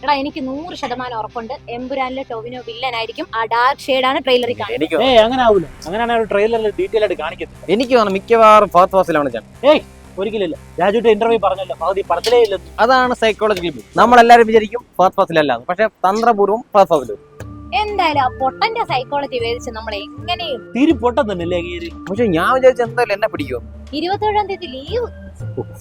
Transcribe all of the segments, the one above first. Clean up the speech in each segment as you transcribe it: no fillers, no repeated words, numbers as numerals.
എടാ എനിക്ക് 100% ഉറപ്പുണ്ട് എമ്പുരാനിലെ ടോവിനോ വില്ലനായിരിക്കും. ആ ഡാർക്ക് ഷെയ്ഡാണ് ട്രെയിലറിൽ കാണുന്നത്. എനിക്ക് അങ്ങനെ ആവൂല. അങ്ങനെയാണ് ട്രെയിലറിൽ ഡീറ്റെയിൽ ആയിട്ട് കാണിക്കുന്നത്. എനിക്ക് തോന്നുന്നു മിക്കവാറും ഫാസ്റ്റ് ഫാസിലാണ് ഞാൻ. ഒരിക്കലില്ല. രാജുവിന്റെ ഇന്റർവ്യൂ പറഞ്ഞല്ലോ പകുതി പടത്തിലേ ഇല്ലെന്ന്. അതാണ് സൈക്കോളജിക്കൽ. നമ്മളെല്ലാരും വിചാരിക്കും ഫാസ്റ്റ് ഫാസിലല്ല, പക്ഷെ തന്ത്രപൂർവ്വം ഫാസ്റ്റ് ഫാസിലും. എന്തായാലും ആ പൊട്ടന്റെ സൈക്കോളജി വേദിച്ച് നമ്മൾ എങ്ങനെയും തിരി പൊട്ടം തന്നെയല്ലേ അങ്ങേര്. പക്ഷെ ഞാൻ വിചാരിച്ച എന്തായാലും എന്നെ പിടിക്കും. 27-ാം തീയതി ലീവ്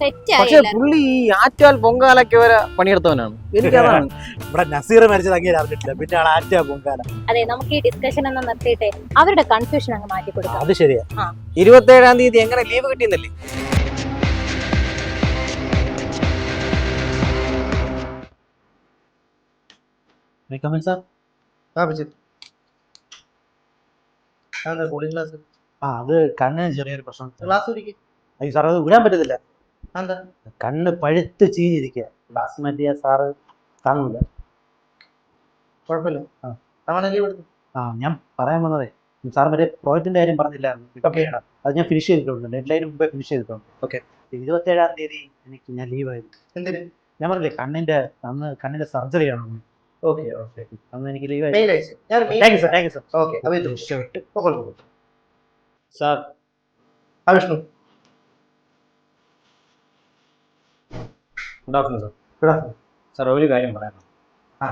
സെറ്റ് പക്ഷെ ആയി. പുള്ളി ഈ ആറ്റാൽ പൊങ്കാലൊക്കെ വരെ പണിയെടുത്തവനാണ്. എനിക്കതാണ് ഇവിടെ നസീർ മരിച്ചത് അങ്ങേര് അറിഞ്ഞിട്ടില്ല, പിന്നെ ആൾ ആറ്റാ പൊങ്കാല. അതെ, നമുക്ക് ഈ ഡിസ്കഷൻ ഒന്ന് നിർത്തിയിട്ട് അവരുടെ കൺഫ്യൂഷൻ അങ്ങ് മാറ്റി കൊടുക്കാം. അത് ശരിയാ. 27-ാം തീയതി എങ്ങനെ ലീവ് കിട്ടിയെന്നല്ലേ? സാർ കൂളിംഗ് ഗ്ലാസ് അത് കണ്ണിന് ചെറിയൊരു പ്രശ്നം. ഗ്ലാസ് ഒരിക്കൽ അയ്യോ സാർ, അത് വിടാൻ പറ്റത്തില്ല. എന്താ കണ്ണ് പഴുത്ത് ചീഞ്ഞിരിക്കുക. ഗ്ലാസ് മാറ്റിയ സാറ് കാണൂല. കുഴപ്പമില്ല. ഞാൻ പറയാൻ വന്നതേ, സാർ മറ്റേ പ്രോജക്റ്റിന്റെ കാര്യം പറഞ്ഞില്ലായിരുന്നു. ഓക്കെ. അത് ഞാൻ ഫിനിഷ് ചെയ്തിട്ടുണ്ട്. ഡെഡ് ലൈന് മുമ്പേ ഫിനിഷ് ചെയ്തിട്ടുണ്ട്. ഓക്കെ. 27-ാം തീയതി ഞാൻ ലീവായിരുന്നു. എന്തിന്? ഞാൻ പറഞ്ഞില്ലേ കണ്ണിന്റെ സർജറി ആണ്. Okay okay. അന്ന് എനിക്ക് ലീവ് ആയി. മെയിൽ അയച്ചു. ഞാൻ thank you sir. Okay. Sir Vishnu. Good afternoon sir. Good afternoon. Sir ഒരു കാര്യം പറയാം. ആ.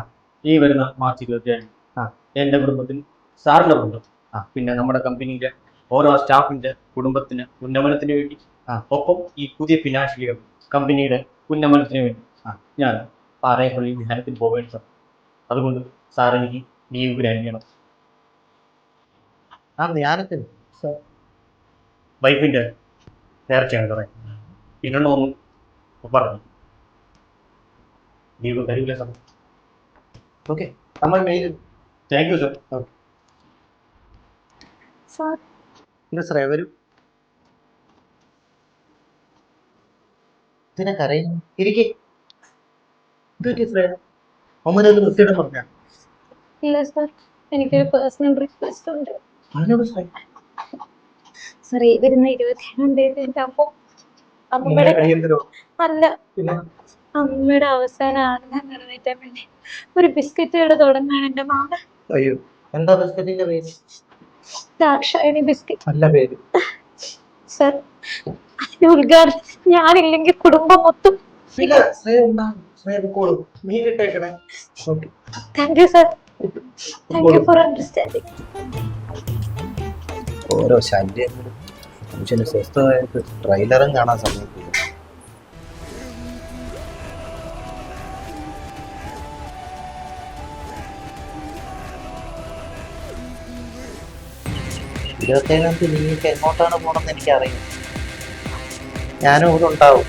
ഈ വരുന്ന മാർച്ച് 27 എൻ്റെ കുടുംബത്തിൽ സാറിൻ്റെ കുടുംബം, പിന്നെ നമ്മുടെ കമ്പനിയിലെ ഓരോ സ്റ്റാഫിൻ്റെ കുടുംബത്തിന് ഉന്നമനത്തിന് വേണ്ടി, ഒപ്പം ഈ പുതിയ ഫിനാൻഷ്യൽ ഇയർ കമ്പനിയുടെ ഉന്നമനത്തിന് വേണ്ടി ഞാൻ പാറയപ്പള്ളി ധ്യാനത്തിൽ പോവുകയാണ് സാർ. അതുകൊണ്ട് സാർ എനിക്ക് ലീവ് ഗ്രാൻഡ് ചെയ്യണം. ധ്യാനത്തിന് സാർ വൈഫിൻ്റെ നേർച്ചയാണ് സാറേ. പിന്നൊന്നും പറഞ്ഞു ലീവ് തരില്ല സാർ. ഓക്കെ. നമ്മൾ mail. Thank you sir. Sir Shreya വരൂ. ഇതിനൊക്കെ അറിയുന്നു. ഇരിക്കേ. ശ്രേയ ഒമ്മനൊരു വൃത്തിയുടെ പറഞ്ഞ ഇല്ല സാർ, എനിക്കൊരു പേഴ്സണൽ റിക്വസ്റ്റ് ഉണ്ട്. സാർ ഈ വരുന്ന 27-ാം തീയതി എൻ്റെ അമ്മയുടെ അവസാന ആഗ്രഹം നിറവേറ്റാൻ വേണ്ടി ഒരു ബിസ്ക്കറ്റ് കട തുടങ്ങാണ് എൻ്റെ മാമൻ. അയ്യോ, എന്താ ബിസ്ക്കറ്റിന്റെ പേര്? ദാക്ഷായണി ബിസ്ക്കറ്റ്. നല്ല പേര്. സാർ അതിന്റെ ഉദ്ഘാടനം ഞാനില്ലെങ്കിൽ കുടുംബം മൊത്തം. Thank you sir. Thank you for understanding. ഓരോ ശല്യങ്ങളും മനുഷ്യന് സ്വസ്ഥമായിട്ട് ട്രെയിലറും കാണാൻ സമയത്തില്ല. ഇരുപത്തേഴാം തീയതി നിങ്ങൾക്ക് എങ്ങോട്ടാണ് പോകണമെന്ന് എനിക്കറിയാം. ഞാനും ഇവിടെ ഉണ്ടാവും.